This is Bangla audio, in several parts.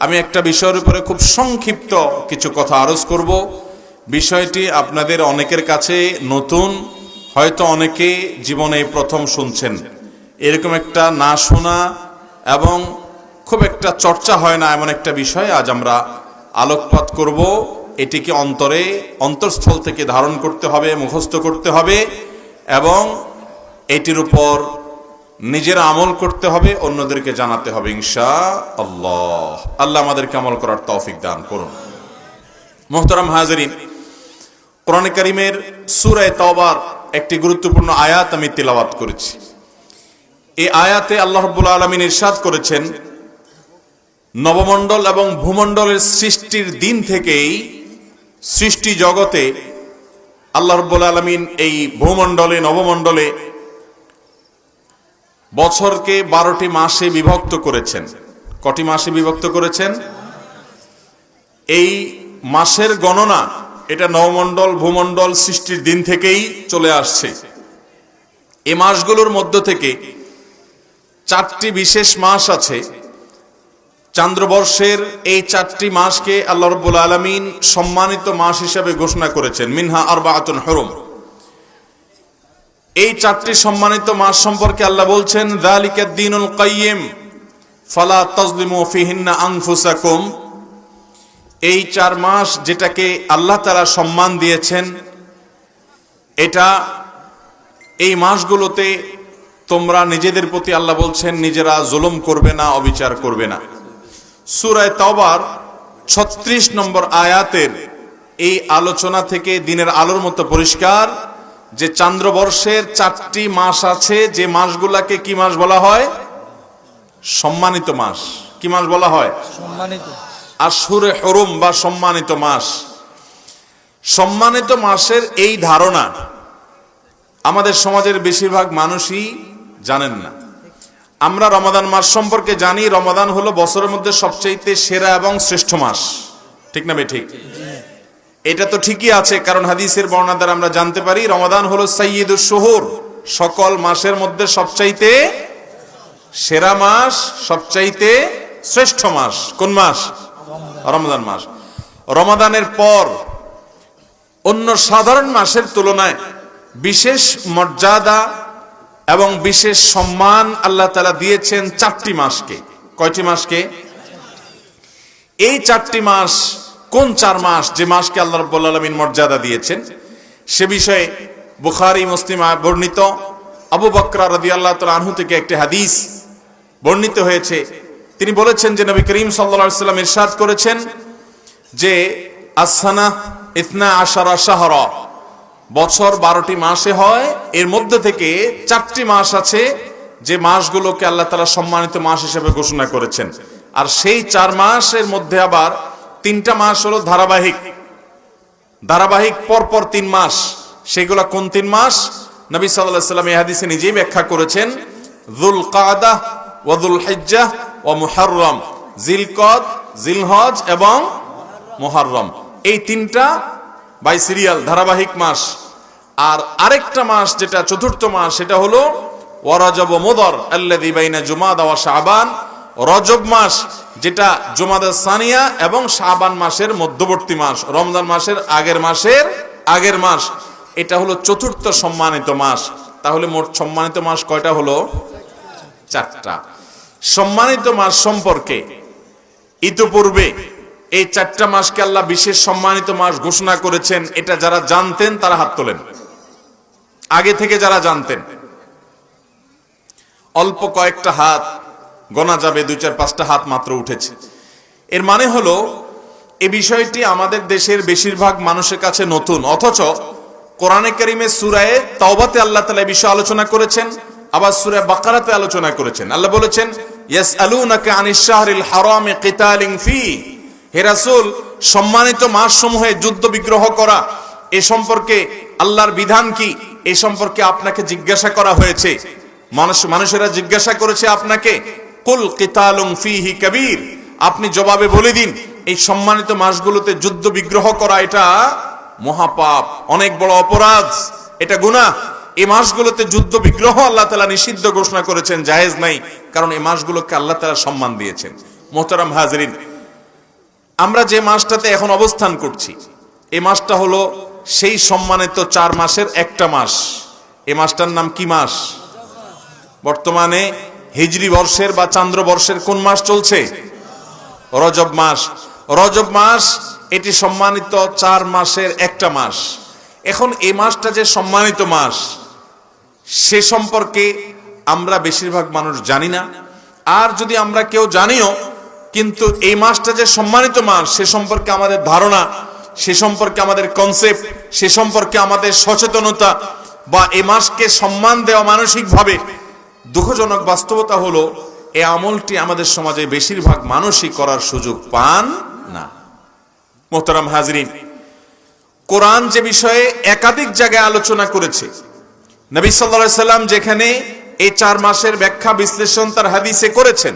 আমি একটা বিষয়ের উপরে খুব সংক্ষিপ্ত কিছু কথা আরজ করব। বিষয়টি আপনাদের অনেকের কাছে নতুন, হয়তো অনেকে জীবনে প্রথম শুনছেন। এরকম একটা না শোনা এবং খুব একটা চর্চা হয় না এমন একটা বিষয় আজ আমরা আলোকপাত করব। এটিকে অন্তরস্থল থেকে ধারণ করতে হবে, মুখস্থ করতে হবে এবং এটির উপর নিজের আমল করতে হবে, অন্যদেরকে জানাতে হবে ইনশাআল্লাহ। আল্লাহ আমাদেরকে আমল করার তৌফিক দান করুন। মুহতারাম হাজিরিন, কোরআন কারীমের সূরা তাওবার একটি গুরুত্বপূর্ণ আয়াত আমি তিলাওয়াত করেছি। এই আয়াতে আল্লাহ রাব্বুল আলামিন ইরশাদ করেছেন, নবমণ্ডল এবং ভূমণ্ডলের সৃষ্টির দিন থেকেই সৃষ্টি জগতে আল্লাহ রাব্বুল আলামিন এই ভূমণ্ডলে, নবমণ্ডলে বছরকে 12টি মাসে বিভক্ত করেছেন। কটি মাসে বিভক্ত করেছেন? এই মাসের গণনা এটা নবমণ্ডল, ভূমণ্ডল সৃষ্টির দিন থেকেই চলে আসছে। এই মাসগুলোর মধ্য থেকে 4টি বিশেষ মাস আছে। চান্দ্রবর্ষের এই 4টি মাসকে আল্লাহ রাব্বুল আলামিন সম্মানিত মাস হিসেবে ঘোষণা করেছেন, মিনহা আরবাআতুন হুরুম। এই 4টি সম্মানিত মাস সম্পর্কে আল্লাহ বলছেন, যালিকাদ দীনুল কাইয়্যিম ফালা তাজলিমু ফিহিন্না আনফুসাকুম। এই 4 মাস যেটাকে আল্লাহ তাআলা সম্মান দিয়েছেন, এটা এই মাসগুলোতে তোমরা নিজেদের প্রতি আল্লাহ বলছেন নিজেরা জুলুম করবে না, অবিচার করবে না। সূরা তাওবার 36 নম্বর আয়াতের এই আলোচনা থেকে দিনের আলোর মতো পরিষ্কার যে চান্দ্রবর্ষের 4টি মাস আছে, যে মাসগুলাকে কি মাস বলা হয়? সম্মানিত মাস। কি মাস বলা হয়? সম্মানিত। আশহুরে হুরুম বা সম্মানিত মাস। সম্মানিত মাসের এই ধারণা আমাদের সমাজের বেশিরভাগ মানুষই জানেন না। আমরা রমাদান মাস সম্পর্কে জানি, রমাদান হলো বছরের মধ্যে সবচেয়ে সেরা এবং শ্রেষ্ঠ মাস। ঠিক না ভাই? ঠিক। এটা তো ঠিকই আছে, কারণ হাদিসের বর্ণনা দ্বারা আমরা জানতে পারি রমাদান হলো সাইয়্যিদুশ শুহুর, সকল মাসের মধ্যে সবচাইতে সেরা মাস, সবচাইতে শ্রেষ্ঠ মাস। কোন মাস? রমাদান মাস। রমাদানের পর অন্য সাধারণ মাসের তুলনায় বিশেষ মর্যাদা এবং বিশেষ সম্মান আল্লাহ তাআলা দিয়েছেন 4টি মাসকে। কয়টি মাসকে? এই 4টি মাস কোন 4 মাস, যে মাসকে আল্লাহ রাব্বুল আলামিন মর্যাদা দিয়েছেন, সে বিষয়ে বুখারী, মুসলিম বর্ণিত আবু বকর রাদিয়াল্লাহু তাআলা আনহু থেকে একটি হাদিস বর্ণিত হয়েছে। তিনি বলেছেন যে নবী করিম সাল্লাল্লাহু আলাইহি ওয়াসাল্লাম ইরশাদ করেছেন যে আস-সানা 12 শাহরা, বছর 12টি মাসে হয়, এর মধ্যে থেকে 4টি মাস আছে যে মাসগুলোকে আল্লাহ তাআলা সম্মানিত মাস হিসেবে ঘোষণা করেছেন। আর সেই 4 মাসের মধ্যে আবার 3টা মাস হলো ধারাবাহিক পরপর 3 মাস। সেগুলো কোন 3 মাস? নবী সাল্লাল্লাহু আলাইহি ওয়াসাল্লাম এই হাদিসে নিজেই ব্যাখ্যা করেছেন, যুলকাদা ওয়া যুলহিজ্জাহ ওয়া মুহররম, জিলকদ, জিলহজ এবং মুহররম। এই 3টা বাই সিরিয়াল ধারাবাহিক মাস। আর আরেকটা মাস যেটা 4র্থ মাস, সেটা হলো ওয়া রজব ওয়া মুদর আল্লাযী বাইনা জুমাদা ওয়া শাবান, রজব মাস যেটা জুমাদা সানিয়া এবং শাবান মাসের মধ্যবর্তী মাস, রমজান মাসের আগের মাস। এটা হলো 4র্থ সম্মানিত মাস। তাহলে মোট সম্মানিত মাস কয়টা হলো? 4টা। সম্মানিত মাস সম্পর্কে ইতিপূর্বে এই 4টা মাসকে আল্লাহ বিশেষ সম্মানিত মাস ঘোষণা করেছেন, এটা যারা জানতেন তারা হাত তোলেন। আগে থেকে যারা জানতেন, অল্প কয়েকটা হাত গোনা যাবে, 2-4-5টা হাত মাত্র উঠেছে। এর মানে হলো এই বিষয়টি আমাদের দেশের বেশিরভাগ মানুষের কাছে নতুন, অথচ কোরআনে কারীমে সূরা তাওবাতে আল্লাহ তাআলা এই বিষয়ে আলোচনা করেছেন, আবার সূরা বাকারাতে আলোচনা করেছেন। আল্লাহ বলেছেন, ইয়াসআলুনাকা আনিশ শাহরিল হারামি কিতালিন ফি। হে রাসূল, সম্মানিত মাসসমূহে যুদ্ধ বিগ্রহ করা এ সম্পর্কে আল্লাহর বিধান কি, এ সম্পর্কে আপনাকে জিজ্ঞাসা করা হয়েছে। মানুষেরা জিজ্ঞাসা করেছে আপনাকে, কুল কিতালুন ফিহি কাবীর, আপনি জবাবে বলে দিন এই সম্মানিত মাসগুলোতে যুদ্ধ বিগ্রহ করা এটা মহাপাপ, অনেক বড় অপরাধ, এটা গুনাহ। এই মাসগুলোতে যুদ্ধ বিগ্রহ আল্লাহ তাআলা নিষিদ্ধ ঘোষণা করেছেন, জায়েজ নাই, কারণ এই মাসগুলোকে আল্লাহ তাআলা সম্মান দিয়েছেন। মুহতারাম হাজিরিন, আমরা যে মাসটাতে এখন অবস্থান করছি, এই মাসটা হলো সেই সম্মানিত 4 মাসের একটা মাস। এই মাসটার নাম কি মাস? বর্তমানে হিজরি বর্ষের বা চান্দ্র বর্ষের কোন মাস চলছে? রজব মাস। রজব মাস এটি সম্মানিত 4 মাসের একটা মাস। এখন এই মাসটা যে সম্মানিত মাস, সে সম্পর্কে আমরা বেশিরভাগ মানুষ জানি না। আর যদি আমরা কেউ জানিও, কিন্তু এই মাসটা যে সম্মানিত মাস সে সম্পর্কে আমাদের ধারণা, সে সম্পর্কে আমাদের কনসেপ্ট, সে সম্পর্কে আমাদের সচেতনতা বা এই মাসকে সম্মান দেওয়া মানসিকভাবে, দুঃখজনক বাস্তবতা হলো এই আমলটি আমাদের সমাজে বেশিরভাগ মানুষই করার সুযোগ পান না। মোহতারাম হাজরিন, কোরআন যে বিষয়ে একাধিক জায়গায় আলোচনা করেছে, নবী সাল্লাল্লাহু আলাইহি সাল্লাম যেখানে এই 4 মাসের ব্যাখ্যা বিশ্লেষণ তার হাদিসে করেছেন,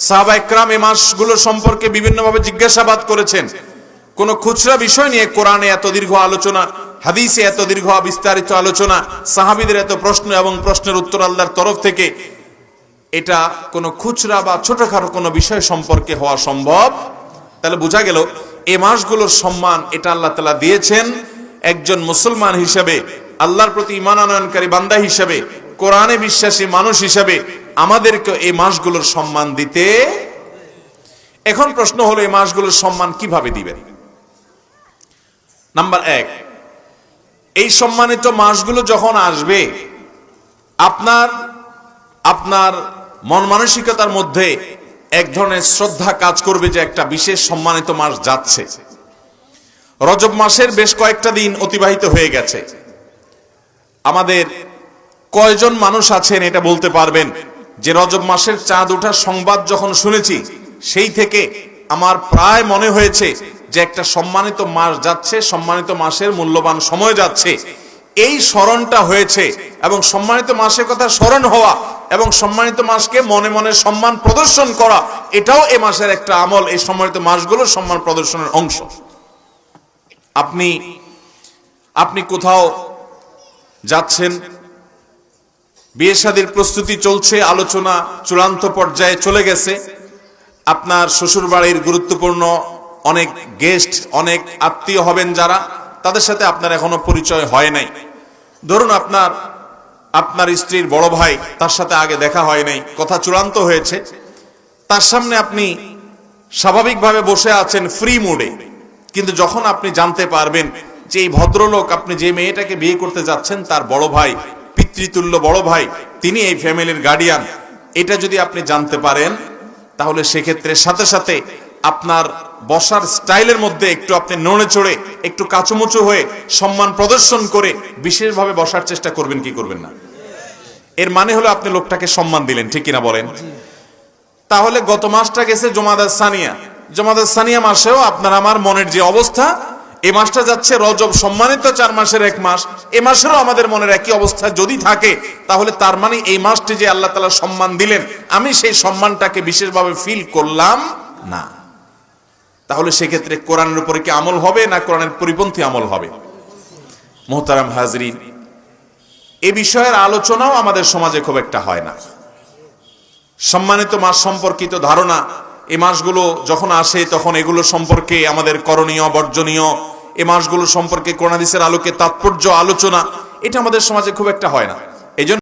সাহাবায়ে কেরাম এই মাসগুলো সম্পর্কে বিভিন্নভাবে জিজ্ঞাসাবাদ করেছেন। কোন খুচরা বিষয় নিয়ে কোরআনে এত দীর্ঘ আলোচনা, হাদিসে এত দীর্ঘ বিস্তারিত আলোচনা, সাহাবীদের এত প্রশ্ন এবং প্রশ্নের উত্তর আল্লাহর তরফ থেকে, এটা কোনো খুচরা বা ছোটখাটো কোনো বিষয় সম্পর্কে হওয়া সম্ভব। তাহলে বোঝা গেল এই মাসগুলোর সম্মান এটা আল্লাহ তাআলা দিয়েছেন একজন মুসলমান হিসেবে, আল্লাহর প্রতি ঈমান আনয়নকারী বান্দা হিসেবে, কোরআনে বিশ্বাসী মানুষ হিসেবে আমাদেরকে এই মাসগুলোর সম্মান দিতে। এখন প্রশ্ন হলো এই মাসগুলোর সম্মান কিভাবে দিবেন? নাম্বার 1, এই সম্মানিত মাসগুলো যখন আসবে, আপনার মন মানসিকতার মধ্যে এক ধরনের শ্রদ্ধা কাজ করবে যে একটা বিশেষ সম্মানিত মাস যাচ্ছে। রজব মাসের বেশ কয়েকটা দিন অতিবাহিত হয়ে গেছে। আমাদের কয়জন মানুষ আছেন এটা বলতে পারবেন যে রজব মাসের চাঁদ ওঠার সংবাদ যখন শুনেছি সেই থেকে আমার প্রায় মনে হয়েছে যে একটা সম্মানিত মাস যাচ্ছে, সম্মানিত মাসের মূল্যবান সময় যাচ্ছে। এই স্মরণটা হয়েছে এবং সম্মানিত মাসের কথা স্মরণ হওয়া এবং সম্মানিত মাসকে মনে মনে সম্মান প্রদর্শন করা, এটাও এ মাসের একটা আমল। এই সম্মানিত মাসগুলোর সম্মান প্রদর্শনের অংশ। আপনি কোথাও যাচ্ছেন, বিয়ে শাদীর প্রস্তুতি চলছে, আলোচনা চূড়ান্ত পর্যায়ে চলে গেছে, আপনার শ্বশুর বাড়ির গুরুত্বপূর্ণ অনেক গেস্ট, অনেক আত্মীয় হবেন যারা, তাদের সাথে আপনার এখনো পরিচয় হয় নাই। ধরুন আপনার স্ত্রীর বড় ভাই, তার সাথে আগে দেখা হয় নাই, কথা চূড়ান্ত হয়েছে, তার সামনে আপনি স্বাভাবিকভাবে বসে আছেন ফ্রি মুডে। কিন্তু যখন আপনি জানতে পারবেন যে এই ভদ্রলোক, আপনি যে মেয়েটাকে বিয়ে করতে যাচ্ছেন তার বড় ভাই, পিতৃতুল্য বড় ভাই, তিনি এই ফ্যামিলির গার্ডিয়ান, এটা যদি আপনি জানতে পারেন, তাহলে সেক্ষেত্রে সাথে সাথে আপনার বসার স্টাইলের মধ্যে একটু আপনি নড়ে চড়ে, একটু কাচুমুচু হয়ে, সম্মান প্রদর্শন করে বিশেষভাবে বসার চেষ্টা করবেন কি করবেন না? এর মানে হলো আপনি লোকটাকে সম্মান দিলেন, ঠিক কিনা বলেন? তাহলে গত মাসটা গেছে জুমাদাস সানিয়া, জুমাদাস সানিয়া মাসেও আপনার আমার মনের যে অবস্থা, এই মাসটা যাচ্ছে রজব, সম্মানিত 4 মাসের এক মাস, এই মাসেরও আমাদের মনের একই অবস্থা যদি থাকে, তাহলে তার মানে এই মাসটি যে আল্লাহ তাআলা সম্মান দিলেন, আমি সেই সম্মানটাকে বিশেষভাবে ফিল করলাম না। তাহলে সেক্ষেত্রে কোরআনের উপরে কি আমল হবে না কোরআনের পরিপন্থী আমল হবে? মোহতারাম হাজরিন, এ বিষয়ের আলোচনাও আমাদের সমাজে খুব একটা হয় না। সম্মানিত মাস সম্পর্কিত ধারণা, এই মাসগুলো যখন আসে তখন এগুলো সম্পর্কে আমাদের করণীয় বর্জনীয়, এই মাসগুলো সম্পর্কে কোরআন হাদিসের আলোকে তাৎপর্য আলোচনা, এটা আমাদের সমাজে খুব একটা হয় না। এই